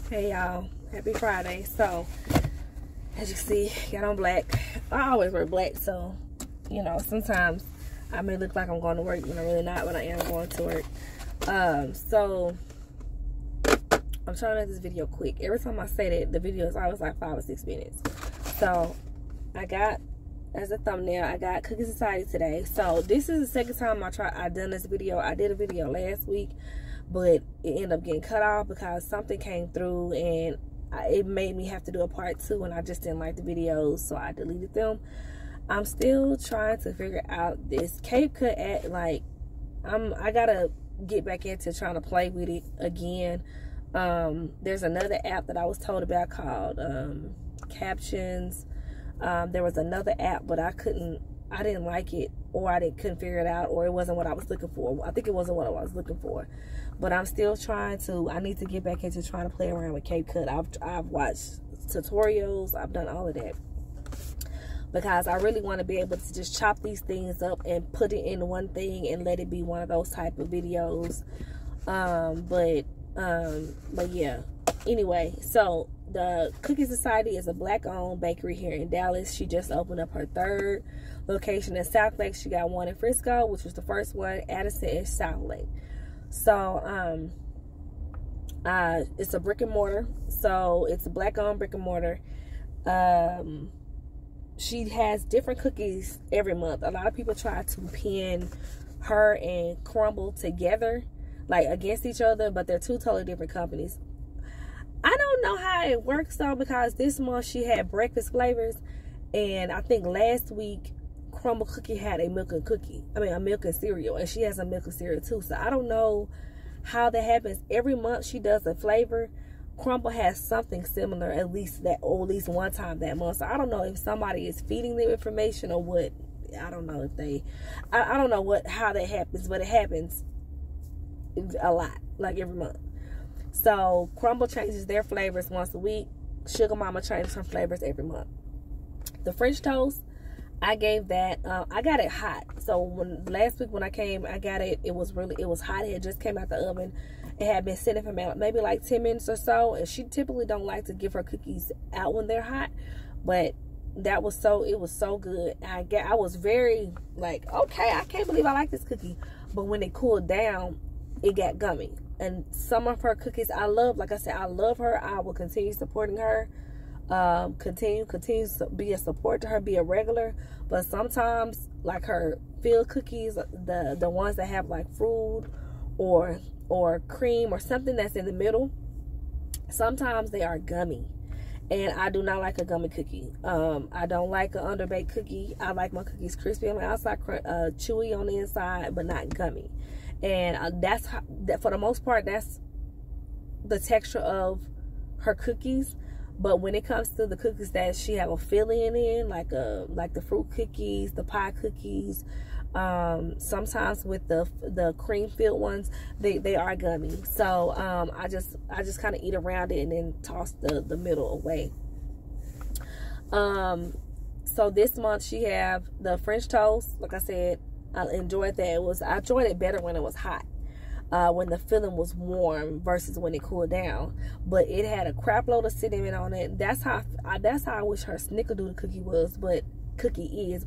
Hey y'all, happy Friday. So as you see, got on black. I always wear black, so you know, sometimes I may look like I'm going to work when I'm really not, but I am going to work. So I'm trying to make this video quick. Every time I say that, the video is always like 5 or 6 minutes. So I got, as a thumbnail, I got Cookie Society today. So this is the second time I done this video. I did a video last week, but it ended up getting cut off because something came through and it made me have to do a part 2, and I just didn't like the videos, so I deleted them. I'm still trying to figure out this CapCut app. Like, I gotta get back into trying to play with it again. There's another app that I was told about called Captions. There was another app, but I didn't like it, or I couldn't figure it out, or it wasn't what I was looking for. I think it wasn't what I was looking for. But I'm still trying to, I need to get back into trying to play around with CapCut. I've watched tutorials, I've done all of that. Because I really want to be able to just chop these things up and put it in one thing and let it be one of those type of videos. But yeah. Anyway, so the Cookie Society is a black-owned bakery here in Dallas. She just opened up her 3rd location in South Lake. She got one in Frisco, which was the first one, Addison, and South Lake. So it's a brick and mortar. So it's a black-owned brick and mortar. She has different cookies every month. A lot of people try to pin her and Crumble together, like against each other, but they're 2 totally different companies. I don't know how it works though, because this month she had breakfast flavors, and I think last week Crumble Cookie had a milk and cereal, and she has a milk and cereal too. So I don't know how that happens. Every month she does a flavor. Crumble has something similar at least one time that month. So I don't know if somebody is feeding them information or what. I don't know if I don't know how that happens, but it happens a lot, like every month. So Crumble changes their flavors once a week. Sugar Mama changes her flavors every month. The French toast, I gave that, I got it hot. So last week when I came, I got it, it was hot. It had just came out the oven. It had been sitting for maybe like 10 minutes or so. And she typically don't like to give her cookies out when they're hot, but it was so good. I was very like, okay, I can't believe I like this cookie. But when it cooled down, it got gummy. And some of her cookies I love. Like I said, I love her. I will continue supporting her. Continue to be a support to her, be a regular. But sometimes, like her filled cookies, the ones that have like fruit or cream or something that's in the middle, sometimes they are gummy, and I do not like a gummy cookie. I don't like an underbaked cookie. I like my cookies crispy on the outside, chewy on the inside, but not gummy. And that for the most part, that's the texture of her cookies. But when it comes to the cookies that she have a filling in, like the fruit cookies, the pie cookies, sometimes with the cream filled ones, they are gummy. So I just kind of eat around it and then toss the middle away. So this month she have the French toast. Like I said, I enjoyed that. I enjoyed it better when it was hot, when the filling was warm versus when it cooled down. But it had a crap load of cinnamon on it. That's how I wish her snickerdoodle cookie was, but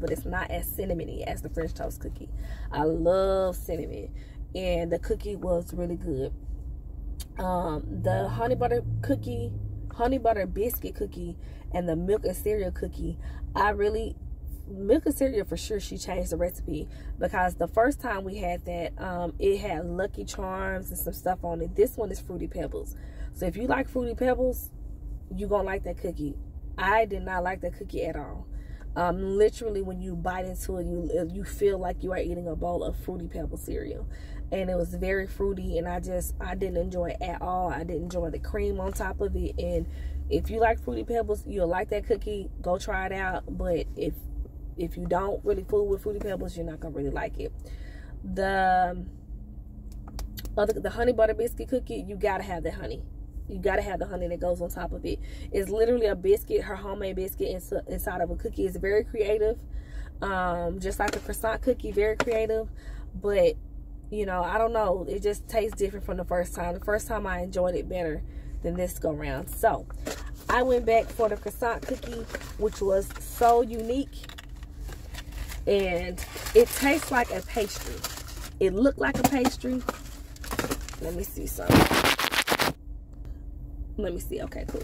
it's not as cinnamony as the French toast cookie. I love cinnamon, and the cookie was really good. The honey butter biscuit cookie, and the milk and cereal cookie, milk and cereal for sure she changed the recipe, because the first time we had that, it had Lucky Charms and some stuff on it. This one is Fruity Pebbles. So if you like Fruity Pebbles, you're gonna like that cookie. I did not like that cookie at all. Literally when you bite into it, you feel like you are eating a bowl of Fruity Pebble cereal, and it was very fruity, and I didn't enjoy it at all. I didn't enjoy the cream on top of it. And if you like Fruity Pebbles, you'll like that cookie. Go try it out. But if you don't really fool with Fruity Pebbles, you're not gonna really like it. The honey butter biscuit cookie, you gotta have the honey. You gotta have the honey that goes on top of it. It's literally a biscuit, her homemade biscuit inside of a cookie. It's very creative, just like the croissant cookie, very creative. But you know, I don't know, it just tastes different from the first time. The first time I enjoyed it better than this go round. So I went back for the croissant cookie, which was so unique, and it tastes like a pastry. It looked like a pastry. Let me see something. Let me see. Okay, cool.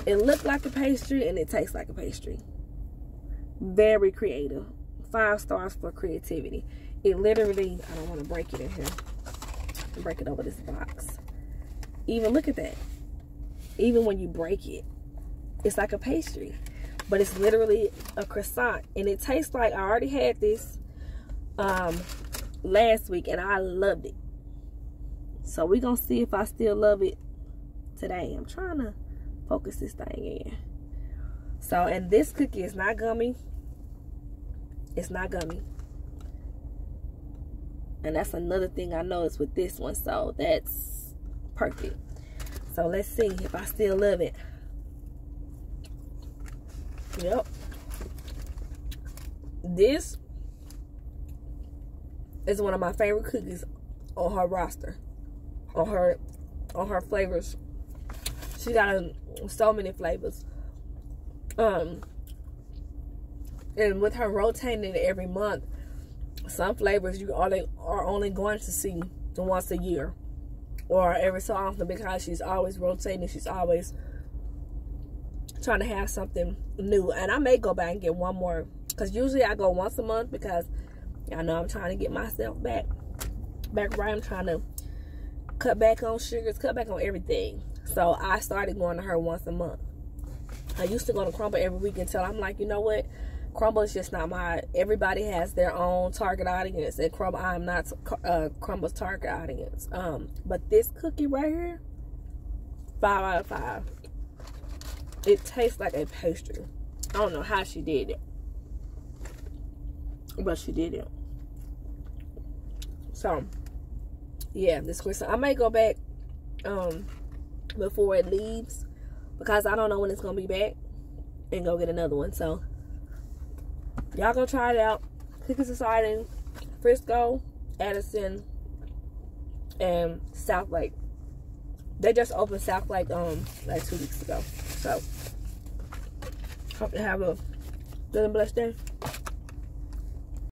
It looked like a pastry and it tastes like a pastry. Very creative. 5 stars for creativity. It literally, I don't want to break it in here. Break it over this box. Even look at that. Even when you break it, it's like a pastry. But it's literally a croissant. And it tastes like, I already had this last week and I loved it. So we're going to see if I still love it today. I'm trying to focus this thing in. So, and this cookie is not gummy. It's not gummy. And that's another thing I noticed with this one. So that's perfect. So let's see if I still love it. Yep. This is one of my favorite cookies on her roster. On her flavors. She got so many flavors. And with her rotating it every month, some flavors you are only going to see once a year or every so often, because she's always rotating. She's always trying to have something new. And I may go back and get one more, because usually I go once a month, because I know I'm trying to get myself back right. I'm trying to cut back on sugars, cut back on everything. So I started going to her once a month. I used to go to Crumbl every week until I'm like, you know what? Crumbl is just not my, everybody has their own target audience. And Crumbl, I'm not Crumbl's target audience. But this cookie right here, 5 out of 5. It tastes like a pastry. I don't know how she did it, but she did it. So, yeah, this croissant, I may go back before it leaves, because I don't know when it's gonna be back, and go get another one. So y'all go try it out. Cookie Society, Frisco, Addison, and South Lake. They just opened South Lake like 2 weeks ago. So hope you have a good and blessed day.